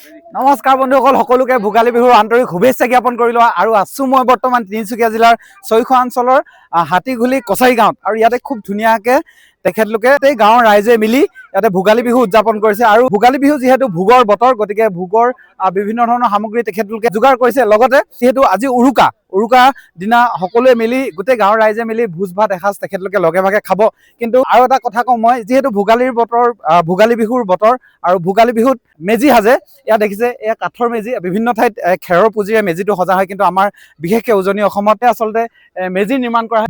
নমস্কাৰ বন্ধুসকল, সকলোকে ভোগালী বিহুৰ আন্তৰিক শুভেচ্ছা জ্ঞাপন কৰিলোঁ। আৰু আছোঁ মই বৰ্তমান তিনিচুকীয়া জিলাৰ ছয়শ অঞ্চলৰ হাতীঘুলি কছাৰী গাঁৱত। আৰু ইয়াতে খুব ধুনীয়াকৈ তেখেতলোকে এই গাঁৱৰ ৰাইজে মিলি ইয়াতে ভোগালী বিহু উদযাপন কৰিছে। আৰু ভোগালী বিহু যিহেতু ভোগৰ বতৰ, গতিকে ভোগৰ বিভিন্ন ধৰণৰ সামগ্ৰী তেখেতলোকে যোগাৰ কৰিছে। লগতে যিহেতু আজি উৰুকা দিনা সকলোৱে মিলি গোটেই গাঁৱৰ ৰাইজে মিলি ভোজ ভাত এসাঁজ তেখেতলোকে লগে ভাগে খাব। কিন্তু আৰু এটা কথা কওঁ মই, যিহেতু ভোগালী বিহুৰ বতৰ আৰু ভোগালী বিহুত মেজি সাজে। ইয়াত দেখিছে এয়া কাঠৰ মেজি, বিভিন্ন ঠাইত খেৰৰ পুঁজিৰে মেজিটো সজা হয়, কিন্তু আমাৰ বিশেষকৈ উজনি অসমতে আচলতে মেজি নিৰ্মাণ কৰা হয়।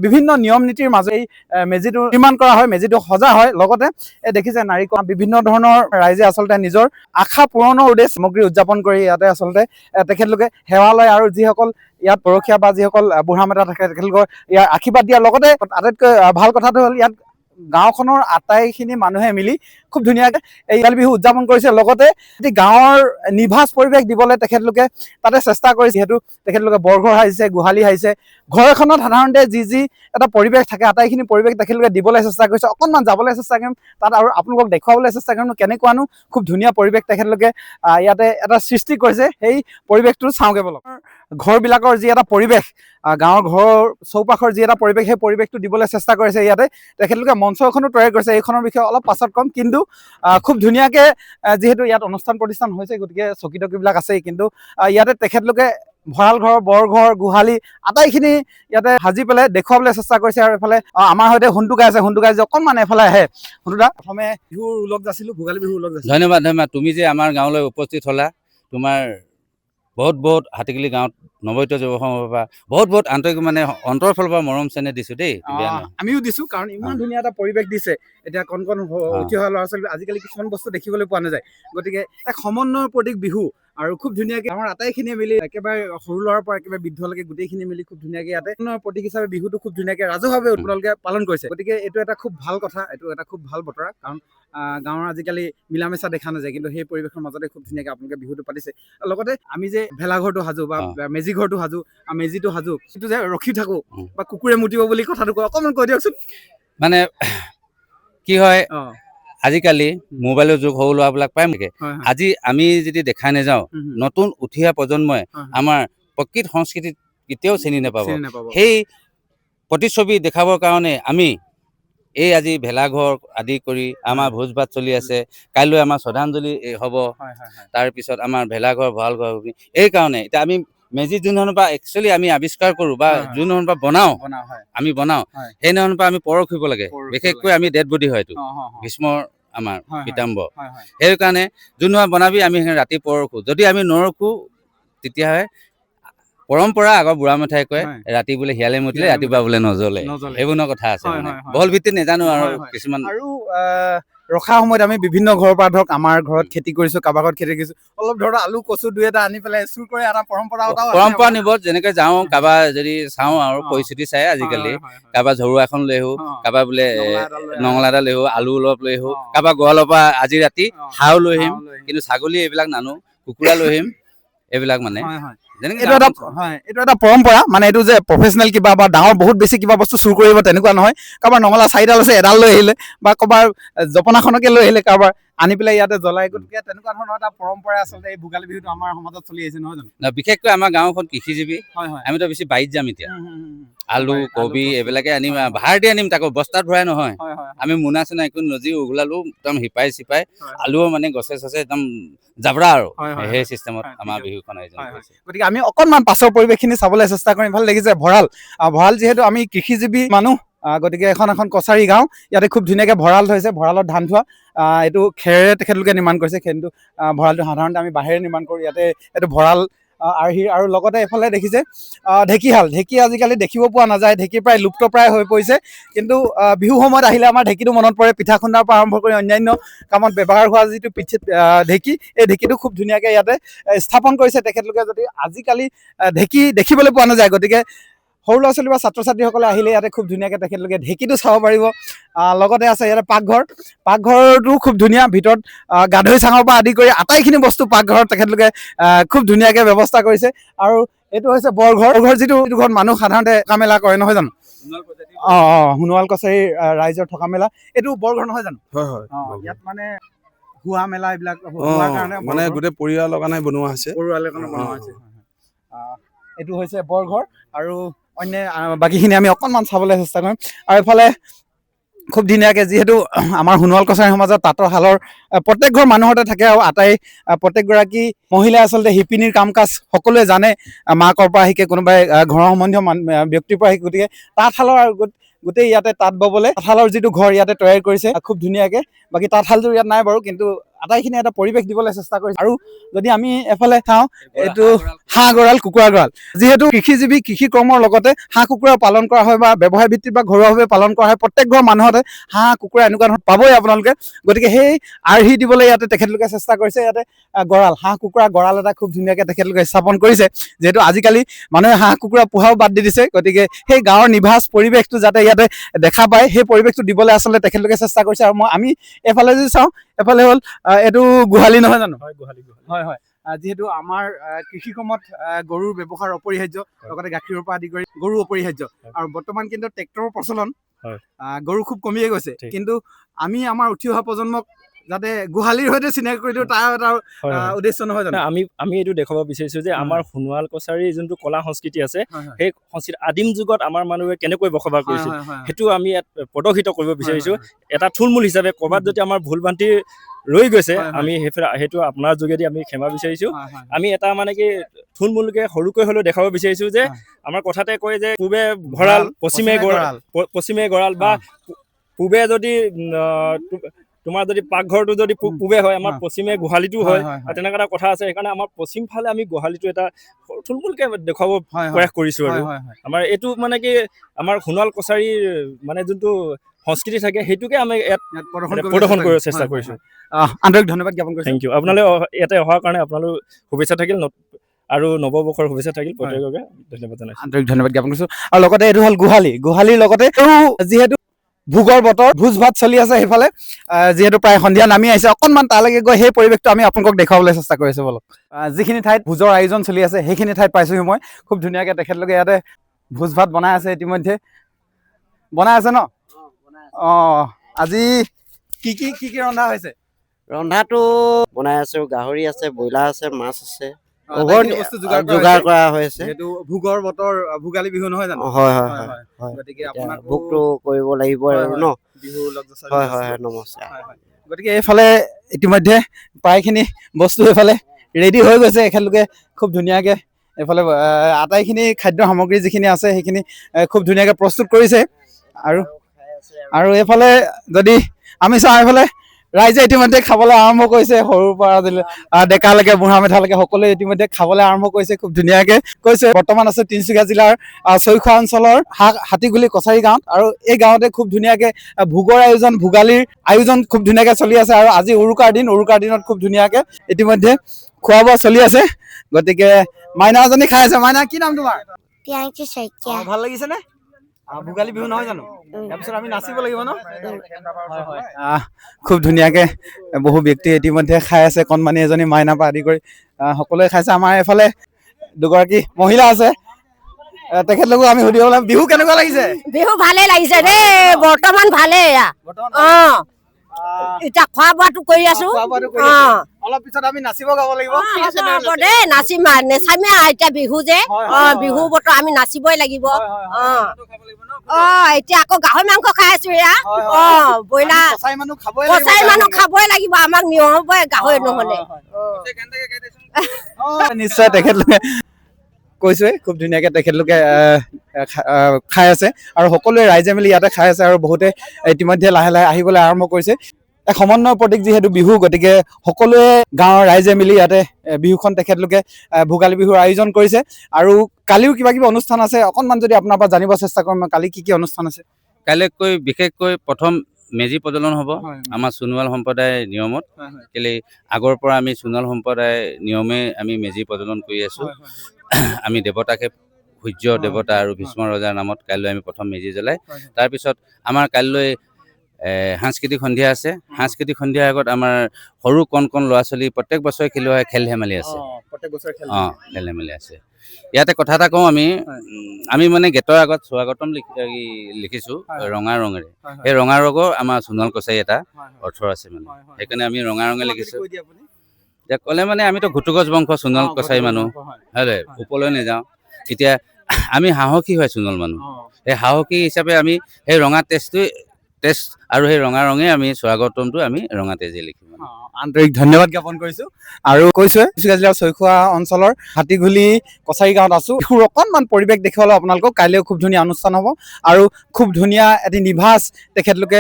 বিভিন্ন নিয়ম নীতিৰ মাজেৰে এই মেজিটো নিৰ্মাণ কৰা হয়, মেজিটো সজা হয়। লগতে দেখিছে নাৰিকল, বিভিন্ন ধৰণৰ ৰাইজে আচলতে নিজৰ আশা পূৰণৰ উদ্দেশ্যে সামগ্ৰী উদযাপন কৰি ইয়াতে আচলতে তেখেতলোকে সেৱা লয়। আৰু যিসকল ইয়াত পৰখীয়া বা যিসকল বুঢ়া মেথা থাকে তেখেতলোকৰ ইয়াৰ আশীৰ্বাদ দিয়াৰ লগতে আটাইতকৈ ভাল কথাটো হ'ল ইয়াত গাঁওখনৰ আটাইখিনি মানুহে মিলি খুব ধুনীয়াকৈ এই ভোগালী বিহু উদযাপন কৰিছে। লগতে গাঁৱৰ নিভাঁজ পৰিৱেশ দিবলৈ তেখেতলোকে তাতে চেষ্টা কৰিছে। যিহেতু তেখেতলোকে বৰঘৰ সাজিছে, গোহালি সাজিছে। ঘৰ এখনত সাধাৰণতে যি এটা পৰিৱেশ থাকে, আটাইখিনি পৰিৱেশ তেখেতলোকে দিবলৈ চেষ্টা কৰিছে। অকণমান যাবলৈ চেষ্টা কৰিম তাত আৰু আপোনালোকক দেখুৱাবলৈ চেষ্টা কৰিম কেনেকুৱানো খুব ধুনীয়া পৰিৱেশ তেখেতলোকে ইয়াতে এটা সৃষ্টি কৰিছে। সেই পৰিৱেশটো চাওঁগৈ বলক। ঘৰবিলাকৰ যি এটা পৰিৱেশ, গাঁৱৰ ঘৰৰ চৌপাশৰ যি এটা পৰিৱেশ, সেই পৰিৱেশটো দিবলৈ চেষ্টা কৰিছে। ইয়াতে তেখেতলোকে মঞ্চ এখনো তৈয়াৰ কৰিছে, এইখনৰ বিষয়ে অলপ পাছত ক'ম। কিন্তু খুব ধুনীয়াকৈ যিহেতু ইয়াত অনুষ্ঠান প্ৰতিষ্ঠান হৈছে, গতিকে চকী টকীবিলাক আছেই, কিন্তু ইয়াতে তেখেতলোকে ভঁৰাল ঘৰ, বৰঘৰ, গোহালি আটাইখিনি ইয়াতে সাজি পেলাই দেখুৱাবলৈ চেষ্টা কৰিছে। আৰু এইফালে আমাৰ সৈতে হুণ্টু গাই আছে, অকণমান এফালে আহে। হুণ্টুদা, প্ৰথমে বিহুৰ ওলগ যাছিলোঁ, ভোগালী বিহুৰ ওলগ যাছিলোঁ। ধন্যবাদ। তুমি যে আমাৰ গাঁৱলৈ উপস্থিত হ'লা, তোমাৰ বহুত হাতীগুলি গাঁৱত নৱৈত যুৱ সংঘৰ পৰা বহুত আন্তৰিক অন্তৰৰ ফালৰ পৰা মৰম চেনেহ দিছোঁ দেই। আমিও দিছোঁ, কাৰণ ইমান ধুনীয়া এটা পৰিৱেশ দিছে। এতিয়া কণ উঠি অহা ল'ৰা ছোৱালী আজিকালি কিছুমান বস্তু দেখিবলৈ পোৱা নাযায়, গতিকে এক সমন্বয়ৰ প্ৰতীক বিহু। আৰু খুব ধুনীয়াকৈ আমাৰ আটাইখিনিয়ে মিলি, একেবাৰে সৰু ল'ৰাৰ পৰা একেবাৰে বৃদ্ধলৈকে গোটেইখিনি মিলি খুব ধুনীয়াকৈ ইয়াতে প্ৰতীক হিচাপে বিহুটো খুব ধুনীয়াকৈ ৰাজহুৱাভাৱে আপোনালোকে পালন কৰিছে। গতিকে এইটো এটা খুব ভাল কথা, এইটো এটা খুব ভাল বতৰা। কাৰণ গাঁৱৰ আজিকালি মিলা মিছা দেখা নাযায়, কিন্তু সেই পৰিৱেশৰ মাজতে খুব ধুনীয়াকৈ আপোনালোকে বিহুটো পাতিছে। লগতে আমি যে ভেলাঘৰটো সাজো বা মেজি ঘৰটো সাজো, মেজিটো সাজো, সেইটো যে ৰখি থাকো বা কুকুৰে মুতিব বুলি কথাটো কয়, অকণমান কৈ দিয়কচোন। কি হয়, আজিকালি মোবাইলৰ যুগ, সৰু ল'ৰাবিলাক পায় নেকি? আজি আমি যদি দেখাই নাযাওঁ, নতুন উঠি অহা প্ৰজন্মই আমাৰ প্ৰকৃত সংস্কৃতিত কেতিয়াও চিনি নাপাব। সেই প্ৰতিচ্ছবি দেখাবৰ কাৰণে আমি এই আজি ভেলাঘৰ আদি কৰি আমাৰ ভোজ ভাত চলি আছে। কাইলৈ আমাৰ শ্ৰদ্ধাঞ্জলি হ'ব, তাৰপিছত আমাৰ ভেলাঘৰ, ভঁৰাল ঘৰ। এই কাৰণে এতিয়া আমি মেজি যোন ধৰণৰ পৰা একচুৱেলি আমি আৱিষ্কাৰ কৰোঁ বা যোন ধৰণৰ পৰা বনাওঁ, সেই ধৰণৰ পৰা আমি পৰখ কৰিব লাগে। বিশেষকৈ আমি ডেড বডি হয়তো ভীষ্মৰ আমাৰ পিতাম্বৰ, সেই কাৰণে যোন ধৰণৰ বনাবি আমি ৰাতি পৰখো। যদি আমি নৰখো, তেতিয়াহ'লে পৰম্পৰা আগৰ বুঢ়া মেঠাই কয়, ৰাতি বোলে শিয়ালে মুতিলে ৰাতিপুৱা বোলে নজ্বলে। সেইবোৰ কথা আছে, বহল ভিত্তিত নাজানো আৰু কিছুমান। আৰু ৰখা সময়ত আমি বিভিন্ন ঘৰৰ পৰা, ধৰক আমাৰ ঘৰত খেতি কৰিছোঁ, কাৰোবাৰ ঘৰত খেতি কৰিছোঁ, অলপ ধৰক আলু কচু দুই এটা আনি পেলাই চুৰ কৰে, এটা পৰম্পৰা নিব। যেনেকৈ যাওঁ, কাৰোবাৰ যদি চাওঁ আৰু পৰিস্থিতি চাই আজিকালি কাৰোবাৰ ঝৰুৱা এখন লৈ আহোঁ, কাৰোবাৰ বোলে নঙলা এটা লৈ আহোঁ, আলু অলপ লৈ আহোঁ, কাৰোবাৰ গঁৰালৰ পৰা আজি ৰাতি হাঁহ লৈ আহিম, কিন্তু ছাগলী এইবিলাক নানো, কুকুৰা লৈ আহিম। এইবিলাক এইটো এটা পৰম্পৰা, এইটো যে প্ৰফেচনেল কিবা বা ডাঙৰ বহুত বেছি কিবা বস্তু চুৰ কৰিব তেনেকুৱা নহয়। কাৰোবাৰ নঙলা চাৰিডাল আছে, এডাল লৈ আহিলে, বা কাৰোবাৰ জপনাখনকে লৈ আহিলে, কাৰোবাৰ আনি পেলাই ইয়াতে জ্বলাই। গতিকে তেনেকুৱা ধৰণৰ এটা পৰম্পৰা আচলতে এই ভোগালী বিহুটো আমাৰ সমাজত চলি আহিছে, নহয় জানো? বিশেষকৈ আমাৰ গাঁওখন কৃষিজীৱী, আমিতো বেছি বাৰীত যাম এতিয়া। আলু, কবি এইবিলাকে আনিম, ভাৰ দি আনিম, তাকো বস্তাত ভৰাই নহয়। আমি মোনা চোনা একো নজি উঘলালো, একদম শিপাই চিপাই আলুও গছে চছে একদম জাবৰা আৰু সেই চিষ্টেমত আমাৰ বিহুখন আয়োজন কৰিছে। গতিকে আমি অকণমান পাছৰ পৰিৱেশখিনি চাবলৈ চেষ্টা কৰিম। ভাল লাগিছে ভঁৰাল যিহেতু আমি কৃষিজীৱী মানুহ, গতিকে এখন কছাৰী গাঁও, ইয়াতে খুব ধুনীয়াকৈ ভঁৰাল থৈছে। ভঁৰালত ধান থোৱা, এইটো খেৰেৰে তেখেতলোকে নিৰ্মাণ কৰিছে, কিন্তু ভঁৰালটো সাধাৰণতে আমি বাঁহেৰে নিৰ্মাণ কৰোঁ। ইয়াতে এইটো ভঁৰাল আৰ্হি। আৰু লগতে এইফালে দেখিছে ঢেঁকী আজিকালি দেখিব পোৱা নাযায়, ঢেঁকী প্ৰায় লুপ্ত প্ৰায় হৈ পৰিছে। কিন্তু বিহু সময়ত আহিলে আমাৰ ঢেঁকীটো মনত পৰে। পিঠা খুন্দাৰ পৰা আৰম্ভ কৰি অন্যান্য কামত ব্যৱহাৰ হোৱা যিটো ঢেঁকী, এই ঢেঁকীটো খুব ধুনীয়াকৈ ইয়াতে স্থাপন কৰিছে তেখেতলোকে। যদি আজিকালি ঢেঁকী দেখিবলৈ পোৱা নাযায়, গতিকে সৰু ল'ৰা ছোৱালী বা ছাত্ৰ ছাত্ৰীসকলে আহিলে ইয়াতে খুব ধুনীয়াকৈ তেখেতলোকে ঢেঁকীটো চাব পাৰিব। লগতে আছে ইয়াতে পাকঘৰটো খুব ধুনীয়া। ভিতৰত গাধৈ চাঙৰ পৰা আদি কৰি আটাইখিনি বস্তু পাকঘৰত তেখেতলোকে খুব ধুনীয়াকৈ ব্যৱস্থা কৰিছে। আৰু এইটো হৈছে বৰঘৰ, যিটো ঘৰত মানুহ সাধাৰণতে থকা মেলা কৰে, নহয় জানো? সোণোৱাল কছাৰীৰ ৰাইজৰ থকা মেলা, এইটো বৰঘৰ নহয় জানো? হয়। ইয়াত হোৱা মেলা এইবিলাক হোৱাৰ কাৰণে মানে গোটেই পৰিয়ালৰ কাৰণে বনোৱা হৈছে। এইটো হৈছে বৰঘৰ আৰু অন্য বাকীখিনি আমি অকণমান চাবলৈ চেষ্টা কৰিম। আৰু এইফালে খুব ধুনীয়াকৈ যিহেতু আমাৰ সোণোৱাল কছাৰী সমাজত তাঁতৰ শালৰ প্ৰত্যেক ঘৰ মানুহতে থাকে আৰু প্ৰত্যেকগৰাকী মহিলাই আচলতে শিপিনীৰ কাম কাজ সকলোৱে জানে, মাকৰ পৰা শিকে, কোনোবাই ঘৰৰ সম্বন্ধীয় ব্যক্তিৰ পৰা শিকে। গতিকে তাঁতশালৰ গোটেই ইয়াতে তাঁত ববলৈ তাঁতশালৰ যিটো ঘৰ ইয়াতে তৈয়াৰ কৰিছে খুব ধুনীয়াকৈ। বাকী তাঁতশালযোৰ ইয়াত নাই বাৰু, কিন্তু আটাইখিনি এটা পৰিৱেশ দিবলৈ চেষ্টা কৰিছে। আৰু যদি আমি এফালে চাওঁ, এইটো হাঁহ গঁৰাল, কুকুৰা গঁৰাল। যিহেতু কৃষিজীৱী, কৃষি কৰ্মৰ লগতে হাঁহ কুকুৰা পালন কৰা হয় বা ব্যৱসায় ভিত্তিত বা ঘৰুৱাভাৱে পালন কৰা হয়। প্ৰত্যেক ঘৰ মানুহতে হাঁহ কুকুৰা এনেকুৱা ধৰণৰ পাবই আপোনালোকে। গতিকে সেই আৰ্হি দিবলৈ ইয়াতে তেখেতলোকে চেষ্টা কৰিছে। ইয়াতে গঁৰাল, হাঁহ কুকুৰা গঁৰাল এটা খুব ধুনীয়াকৈ তেখেতলোকে স্থাপন কৰিছে। যিহেতু আজিকালি মানুহে হাঁহ কুকুৰা পোহাও বাদ দি দিছে, গতিকে সেই গাঁৱৰ নিভাঁজ পৰিৱেশটো যাতে ইয়াতে দেখা পায়, সেই পৰিৱেশটো দিবলৈ আচলতে তেখেতলোকে চেষ্টা কৰিছে। আৰু আমি এফালে যদি চাওঁ, এফালে হ'ল এইটো গোহালি নহয় জানো? হয়। যিহেতু আমাৰ কৃষি কৰ্মত গৰুৰ ব্যৱহাৰ অপৰিহাৰ্য, লগতে গাখীৰৰ পৰা আদি কৰি গৰু অপৰিহাৰ্য। আৰু বৰ্তমান কিন্তু ট্ৰেক্টৰৰ প্ৰচলন, গৰু খুব কমিয়ে গৈছে। কিন্তু আমি আমাৰ উঠি অহা প্ৰজন্মক যাতে গোহালিৰ সৈতে চিনাকি কৰি দিওঁ, তাৰ এটা উদ্দেশ্য নহয় জানো? আমি এইটো দেখাব বিচাৰিছো যে আমাৰ সোণোৱাল কছাৰীৰ যোনটো কলা সংস্কৃতি আছে, সেই সংস্কৃতি আদিম যুগত আমাৰ মানুহে কেনেকৈ বসবাস কৰিছিল সেইটো আমি ইয়াত প্ৰদৰ্শিত কৰিব বিচাৰিছো। এটা থুলমূল হিচাপে ক'ৰবাত যদি আমাৰ ভুল ভ্ৰান্তি ৰৈ গৈছে, আমি সেইটো আপোনাৰ যোগেদি আমি ক্ষমা বিচাৰিছো। আমি এটা মানে কি থুলমূলকে সৰুকৈ হ'লেও দেখাব বিচাৰিছো যে আমাৰ কথাতে কয় যে পূবে ভঁৰাল পশ্চিমে গঁৰাল, বা পূবে যদি তোমাৰ যদি পাকঘৰটো যদি পূবে হয়, আমাৰ পশ্চিমে গোহালিটো হয়, তেনেকুৱা এটা কথা আছে। সেইকাৰণে আমাৰ পশ্চিম ফালে আমি গোহালিটো এটা থুলমূলকে দেখুৱাব প্ৰয়াস কৰিছো। আৰু আমাৰ এইটো মানে কি আমাৰ সোণোৱাল কছাৰীৰ মানে যোনটো সংস্কৃতি থাকে, সেইটোকে আমি ইয়াত প্ৰদৰ্শন কৰিব চেষ্টা কৰিছো। আন্তৰিক ধন্যবাদ জ্ঞাপন কৰিছো। Thank you. আপোনালোক ইয়াতে অহাৰ কাৰণে আপোনালোক শুভেচ্ছা থাকিল, আৰু নৱবৰ্ষৰ শুভেচ্ছা থাকিল প্ৰত্যেককে। ধন্যবাদ জনাইছো, আন্তৰিক ধন্যবাদ জ্ঞাপন কৰিছো। আৰু লগতে এইটো হ'ল গোহালিৰ লগতে যিহেতু ভোগৰ বতৰ, ভোজ ভাত চলি আছে সেইফালে, যিহেতু প্ৰায় সন্ধিয়া নামি আহিছে, অকণমান তালৈকে গৈ সেই পৰিৱেশটো আমি আপোনালোকক দেখুৱাবলৈ চেষ্টা কৰিছো। বলক, যিখিনি ঠাইত ভোজৰ আয়োজন চলি আছে সেইখিনি ঠাইত পাইছোহি মই। খুব ধুনীয়াকৈ তেখেতলোকে ইয়াতে ভোজ ভাত বনাই আছে, ইতিমধ্যে বনাই আছে ন? আজি কি ৰন্ধা হৈছে? ৰন্ধাটো বনাই আছো, গাহৰি আছে, ব্ৰইলাৰ আছে, মাছ আছে, যোগাৰ কৰা হৈছে। যিহেতু ভোগৰ বতৰ, ভোগালী বিহু নহয় জানো? হয়। গতিকে আপোনাক ভোগটো কৰিব লাগিব আৰু ন? বিহু হয়, নমস্কাৰ। গতিকে এইফালে ইতিমধ্যে প্ৰায়খিনি বস্তু এইফালে ৰেডি হৈ গৈছে। এখেতলোকে খুব ধুনীয়াকৈ এইফালে আটাইখিনি খাদ্য সামগ্ৰী যিখিনি আছে সেইখিনি খুব ধুনীয়াকৈ প্ৰস্তুত কৰিছে। আৰু এইফালে যদি আমি চাওঁ, এইফালে ৰাইজে ইতিমধ্যে খাবলৈ আৰম্ভ কৰিছে। সৰুৰ পৰা ডেকালৈকে, বুঢ়া মেঠালৈকে সকলোৱে ইতিমধ্যে খাবলৈ আৰম্ভ কৰিছে। খুব ধুনীয়াকৈ কৈছে। বৰ্তমান আছে তিনিচুকীয়া জিলাৰ চৈখোৱা অঞ্চলৰ হাতীগুলি কছাৰী গাঁৱত। আৰু এই গাঁৱতে খুব ধুনীয়াকৈ ভোগৰ আয়োজন, ভোগালীৰ আয়োজন খুব ধুনীয়াকৈ চলি আছে। আৰু আজি উৰুকাৰ দিনত খুব ধুনীয়াকৈ ইতিমধ্যে খোৱা বোৱা চলি আছে। গতিকে মাইনা এজনী খাই আছে। মাইনা, কি নাম তোমাৰ? ভাল লাগিছে নে? ভোগালী বিহু নহয় জানো? তাৰপিছত আমি নাচিব লাগিব ন? খুব ধুনীয়াকৈ বহু ব্যক্তি ইতিমধ্যে খাই আছে। কণমানি এজনী, মাইনাৰ পৰা আদি কৰি সকলোৱে খাইছে। আমাৰ এইফালে দুগৰাকী মহিলা আছে, তেখেতলোকক আমি সুধিব লাগিব। বিহু কেনেকুৱা লাগিছে? বিহু ভালে লাগিছে দেই, বৰ্তমান ভালেই। এতিয়া খোৱা বোৱাটো কৰি আছো। অলপ পিছত আমি নাচিব গাব লাগিব দেই, নাচিম নেচামে এতিয়া বিহু যে। বিহু বতৰ আমি নাচিবই লাগিব। এতিয়া আকৌ গাহৰি মাংস খাই আছো। এয়া ব্ৰইলাৰ কছাৰী মানুহ খাবই লাগিব, আমাক নিয়ম হবই গাহৰি নহলে। নিশ্চয় তেখেতলোকে কৈছোৱে, খুব ধুনীয়াকৈ তেখেতলোকে খাই আছে। আৰু সকলোৱে ৰাইজে মিলি ইয়াতে খাই আছে। আৰু বহুতে ইতিমধ্যে লাহে লাহে আহিবলৈ আৰম্ভ কৰিছে। এক সমন্বয়ৰ প্ৰতীক যিহেতু বিহু, গতিকে সকলোৱে গাঁৱৰ ৰাইজে মিলি ইয়াতে বিহুখন তেখেতলোকে ভোগালী বিহুৰ আয়োজন কৰিছে। আৰু কালিও কিবা কিবি অনুষ্ঠান আছে, অকণমান যদি আপোনাৰ পৰা জানিব চেষ্টা কৰিম, কালি কি অনুষ্ঠান আছে? কাইলৈকৈ বিশেষকৈ প্ৰথম মেজি প্ৰজ্বলন হ'ব আমাৰ সোণোৱাল সম্প্ৰদায়ৰ নিয়মত। কেলে আগৰ পৰা আমি সোণোৱাল সম্প্ৰদায়ৰ নিয়মে আমি মেজি প্ৰজ্বলন কৰি আছো। আমি দেৱতাকে, সূৰ্য দেৱতা আৰু ভীষ্ম ৰজাৰ নামত কাইলৈ আমি প্ৰথম মেজি জ্বলাই, তাৰপিছত আমাৰ কাইলৈ সাংস্কৃতিক সন্ধিয়া আছে। সাংস্কৃতিক সন্ধিয়াৰ আগত আমাৰ সৰু কণ ল'ৰা ছোৱালী প্ৰত্যেক বছৰে খেলোৱা খেল ধেমালি আছে। খেল ধেমালি আছে। ইয়াতে কথা এটা কওঁ আমি মানে গেটৰ আগত স্বাগতম লিখিছো ৰঙা ৰঙেৰে। এই ৰঙা ৰঙৰ আমাৰ সোণোৱাল কছাৰী এটা অৰ্থ আছে মানে, সেইকাৰণে আমি ৰঙা ৰঙে লিখিছো। এতিয়া ক'লে মানে আমিতো ঘুটুগছ বংশ সোণোৱাল কছাৰী মানুহ, হয় ওপৰলৈ নাযাওঁ। এতিয়া আমি সাহসী হয় সোণোৱাল মানুহ, সেই সাহসী হিচাপে আমি সেই ৰঙা তেজ আৰু সেই ৰঙা ৰঙে আমি স্বাগতমটো আমি ৰঙা তেজে লিখিম। আন্তৰিক ধন্যবাদ জ্ঞাপন কৰিছো। আৰু কৈছোৱে তিনিচুকীয়া জিলাৰ চৈখোৱা অঞ্চলৰ হাতীঘুলি কছাৰী গাঁৱত আছো। বিহুৰ অকণমান পৰিৱেশ দেখুৱালো আপোনালোকক। কাইলৈও খুব ধুনীয়া অনুষ্ঠান হ'ব আৰু খুব ধুনীয়া এটি নিভাঁজ তেখেতলোকে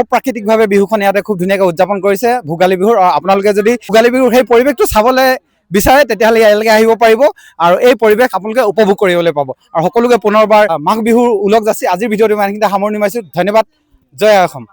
অপ্ৰাকৃতিকভাৱে বিহুখন ইয়াতে খুব ধুনীয়াকৈ উদযাপন কৰিছে ভোগালী বিহুৰ। আপোনালোকে যদি ভোগালী বিহুৰ সেই পৰিৱেশটো চাবলৈ বিচাৰে তেতিয়াহ'লে ইয়ালৈকে আহিব পাৰিব আৰু এই পৰিৱেশ আপোনালোকে উপভোগ কৰিবলৈ পাব। আৰু সকলোকে পুনৰবাৰ মাঘ বিহুৰ ওলগ যাচি আজিৰ ভিডিঅ'টো ইমানখিনিতে সামৰণি মাৰিছোঁ। ধন্যবাদ। জয় আই অসম।